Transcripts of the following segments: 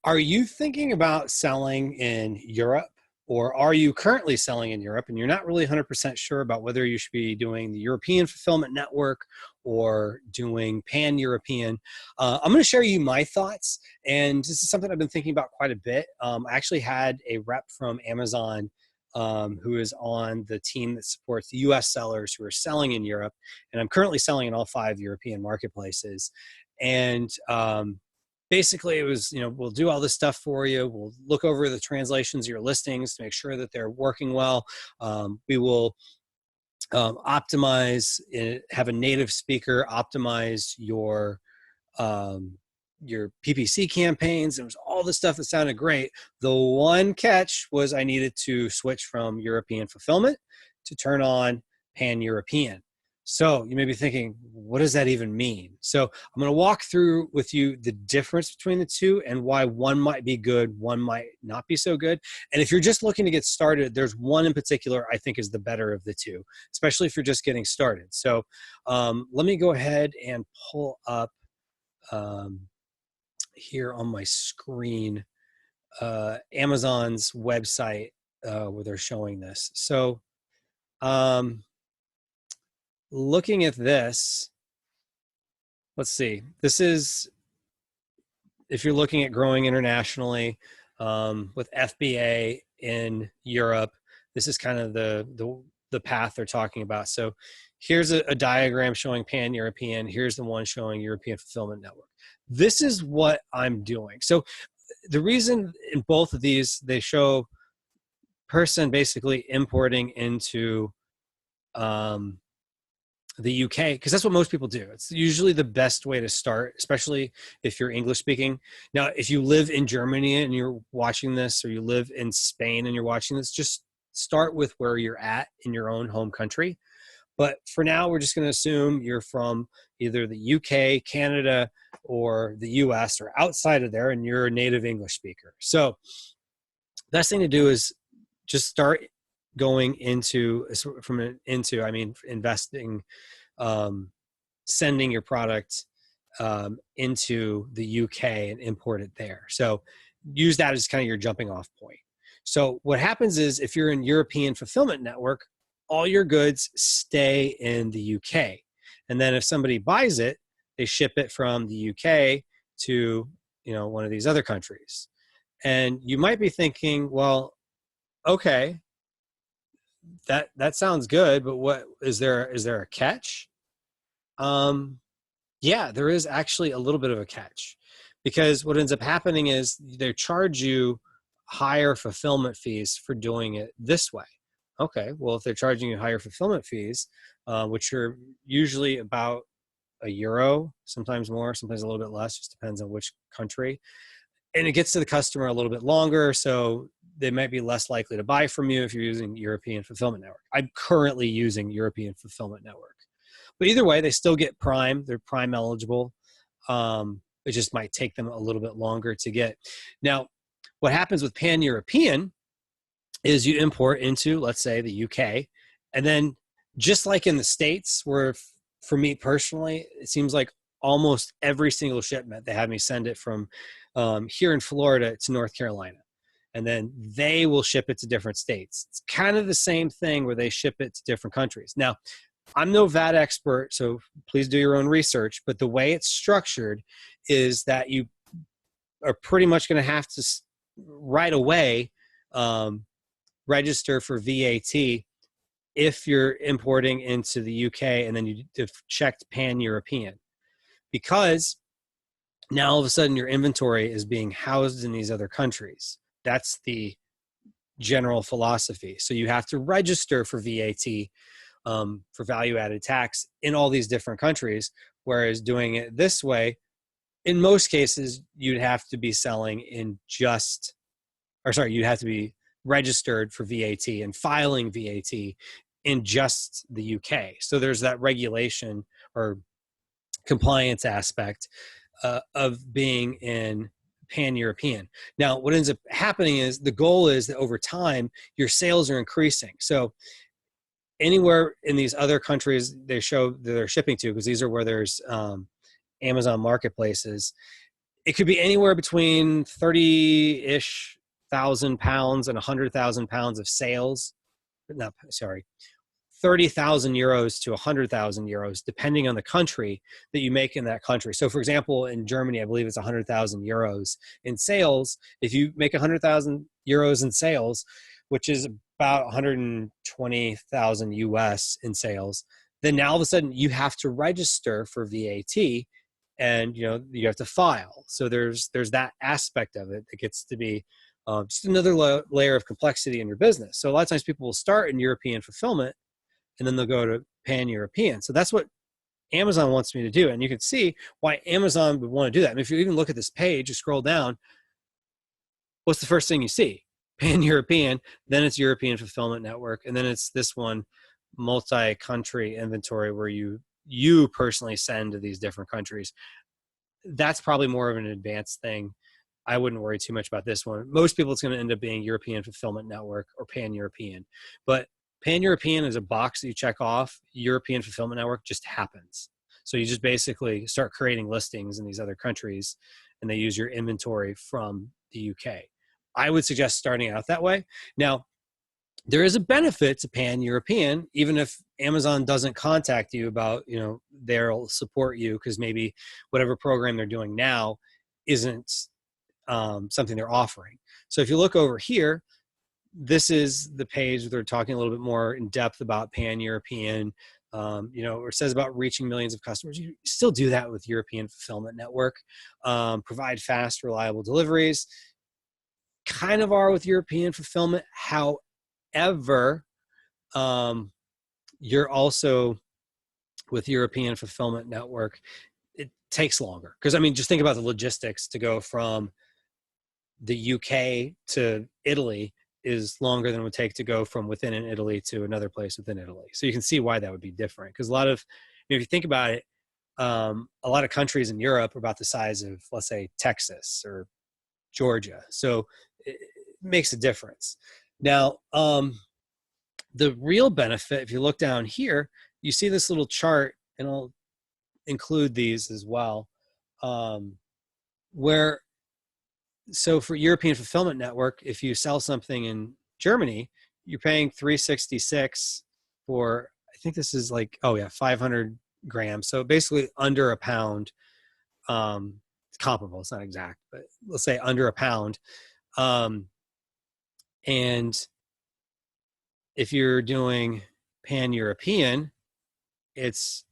Are you thinking about selling in Europe, or are you currently selling in Europe and you're not really 100% sure about whether you should be doing the European fulfillment network or doing pan-European? I'm going to share you my thoughts, and this is something I've been thinking about quite a bit. I actually had a rep from Amazon who is on the team that supports the US sellers who are selling in Europe, and I'm currently selling in all 5 European marketplaces. And basically it was, we'll do all this stuff for you. We'll look over the translations of your listings to make sure that they're working well. We will optimize it, have a native speaker optimize your PPC campaigns. It was all the stuff that sounded great. The one catch was I needed to switch from European fulfillment to turn on pan-European. So you may be thinking, what does that even mean? So I'm going to walk through with you the difference between the two and why one might be good, one might not be so good. And if you're just looking to get started, there's one in particular I think is the better of the two, especially if you're just getting started. So let me go ahead and pull up here on my screen Amazon's website where they're showing this. So looking at this, let's see, this is, if you're looking at growing internationally with FBA in Europe, this is kind of the path they're talking about. So here's a diagram showing pan-European. Here's the one showing European Fulfillment Network. This is what I'm doing. So the reason in both of these, they show person basically importing into the UK, because that's what most people do. It's usually the best way to start, especially if you're English speaking. Now, if you live in Germany and you're watching this, or you live in Spain and you're watching this, just start with where you're at in your own home country. But for now, we're just going to assume you're from either the UK, Canada, or the US, or outside of there, and you're a native English speaker. So best thing to do is just start going into, I mean, investing, sending your product into the UK and import it there. So use that as kind of your jumping off point. So what happens is, if you're in European Fulfillment Network, all your goods stay in the UK. And then if somebody buys it, they ship it from the UK to, one of these other countries. And you might be thinking, well, okay, that sounds good, but what is there a catch? Yeah, there is actually a little bit of a catch, because what ends up happening is they charge you higher fulfillment fees for doing it this way. Okay, well, if they're charging you higher fulfillment fees, which are usually about €1, sometimes more, sometimes a little bit less, just depends on which country, and it gets to the customer a little bit longer, so they might be less likely to buy from you if you're using European Fulfillment Network. I'm currently using European Fulfillment Network. But either way, they still get Prime. They're Prime eligible. It just might take them a little bit longer to get. Now, what happens with pan-European is you import into, let's say, the UK, and then just like in the States, where for me personally, it seems like almost every single shipment, they have me send it from here in Florida to North Carolina. And then they will ship it to different states. It's kind of the same thing where they ship it to different countries. Now, I'm no VAT expert, so please do your own research. But the way it's structured is that you are pretty much going to have to right away register for VAT if you're importing into the UK, and then you've checked pan-European. Because now all of a sudden your inventory is being housed in these other countries. That's the general philosophy. So you have to register for VAT, for value-added tax, in all these different countries, whereas doing it this way, in most cases, you'd have to be selling in you'd have to be registered for VAT and filing VAT in just the UK. So there's that regulation or compliance aspect of being in pan-European. Now, what ends up happening is the goal is that over time, your sales are increasing. So anywhere in these other countries they show that they're shipping to, because these are where there's Amazon marketplaces, it could be anywhere between 30-ish thousand pounds and 100,000 pounds of sales. No, sorry, 30,000 euros to 100,000 euros, depending on the country that you make in that country. So, for example, in Germany, I believe it's 100,000 euros in sales. If you make 100,000 euros in sales, which is about 120,000 US in sales, then now all of a sudden you have to register for VAT, and you have to file. So there's that aspect of it that gets to be just another layer of complexity in your business. So a lot of times people will start in European fulfillment, and then they'll go to pan-European. So that's what Amazon wants me to do. And you can see why Amazon would want to do that. And if you even look at this page, you scroll down, what's the first thing you see? Pan-European, then it's European Fulfillment Network, and then it's this one, multi-country inventory, where you personally send to these different countries. That's probably more of an advanced thing. I wouldn't worry too much about this one. Most people, it's going to end up being European Fulfillment Network or Pan-European. But Pan-European is a box that you check off. European Fulfillment Network just happens. So you just basically start creating listings in these other countries, and they use your inventory from the UK. I would suggest starting out that way. Now, there is a benefit to pan-European, even if Amazon doesn't contact you about, they'll support you because maybe whatever program they're doing now isn't something they're offering. So if you look over here, this is the page where they're talking a little bit more in depth about pan-European, where it says about reaching millions of customers. You still do that with European Fulfillment Network. Provide fast, reliable deliveries. Kind of are with European Fulfillment. However, you're also with European Fulfillment Network, it takes longer. Because, just think about the logistics to go from the UK to Italy is longer than it would take to go from within an Italy to another place within Italy. So you can see why that would be different. Because a lot of, if you think about it, a lot of countries in Europe are about the size of, let's say, Texas or Georgia. So it makes a difference. Now, the real benefit, if you look down here, you see this little chart, and I'll include these as well, so for European Fulfillment Network, if you sell something in Germany, you're paying $366 for, I think this is 500 grams. So basically under a pound. It's comparable. It's not exact, but let's say under a pound. And if you're doing pan-European, it's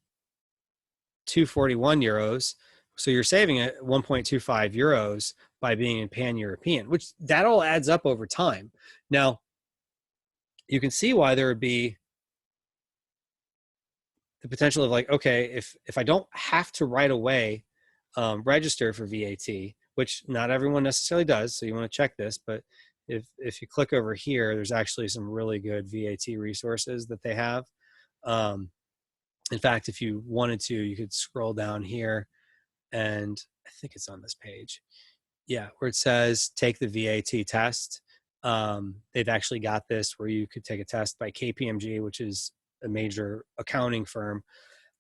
241 euros. So you're saving at 1.25 euros by being in pan-European, which that all adds up over time. Now, you can see why there would be the potential of okay, if I don't have to right away register for VAT, which not everyone necessarily does, so you want to check this, but if you click over here, there's actually some really good VAT resources that they have. In fact, if you wanted to, you could scroll down here, and I think it's on this page. Yeah, where it says take the VAT test. They've actually got this where you could take a test by KPMG, which is a major accounting firm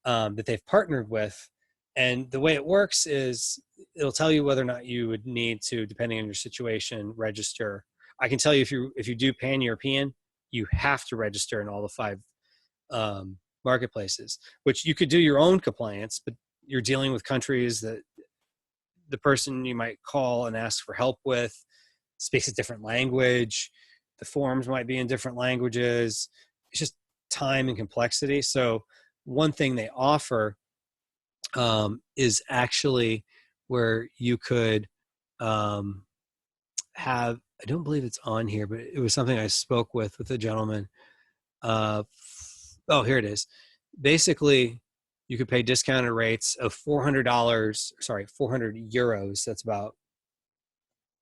that they've partnered with. And the way it works is it'll tell you whether or not you would need to, depending on your situation, register. I can tell you if you do pan-European, you have to register in all the 5 marketplaces, which you could do your own compliance, but you're dealing with countries that the person you might call and ask for help with speaks a different language. The forms might be in different languages. It's just time and complexity. So one thing they offer is actually where you could have, I don't believe it's on here, but it was something I spoke with a gentleman. Here it is. Basically, you could pay discounted rates of $400 euros. That's about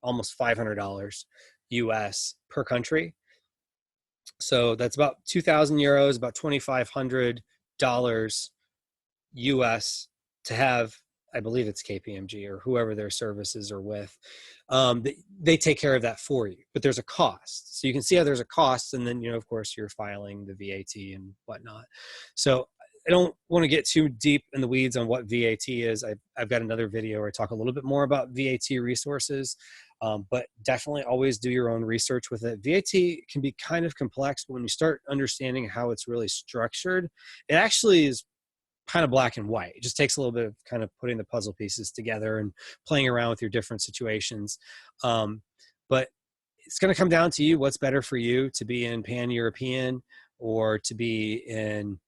almost $500 US per country. So that's about 2,000 euros, about $2,500 US to have, I believe it's KPMG or whoever their services are with. They take care of that for you, but there's a cost. So you can see how there's a cost, and then, of course, you're filing the VAT and whatnot. So don't want to get too deep in the weeds on what VAT is. I've got another video where I talk a little bit more about VAT resources, but definitely always do your own research with it. VAT can be kind of complex, but when you start understanding how it's really structured, it actually is kind of black and white. It just takes a little bit of kind of putting the puzzle pieces together and playing around with your different situations. But it's going to come down to you. What's better for you, to be in pan-European or to be in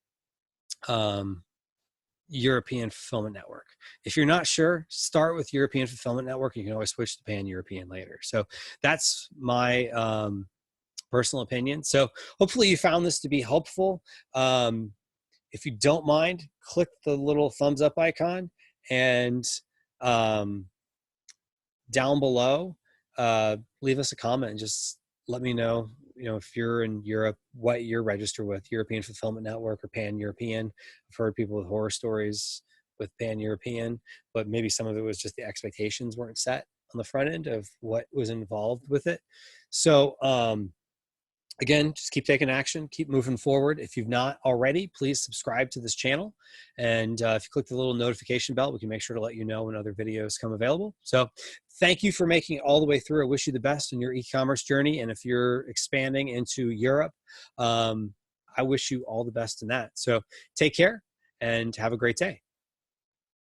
European fulfillment network? If you're not sure, start with European fulfillment network. You can always switch to pan-European later. So that's my personal opinion. So hopefully you found this to be helpful. If you don't mind, click the little thumbs up icon, and down below, leave us a comment and just let me know, if you're in Europe, what you're registered with, European Fulfillment Network or Pan-European. I've heard people with horror stories with Pan-European, but maybe some of it was just the expectations weren't set on the front end of what was involved with it. So, again, just keep taking action, keep moving forward. If you've not already, please subscribe to this channel. And if you click the little notification bell, we can make sure to let you know when other videos come available. So thank you for making it all the way through. I wish you the best in your e-commerce journey. And if you're expanding into Europe, I wish you all the best in that. So take care and have a great day.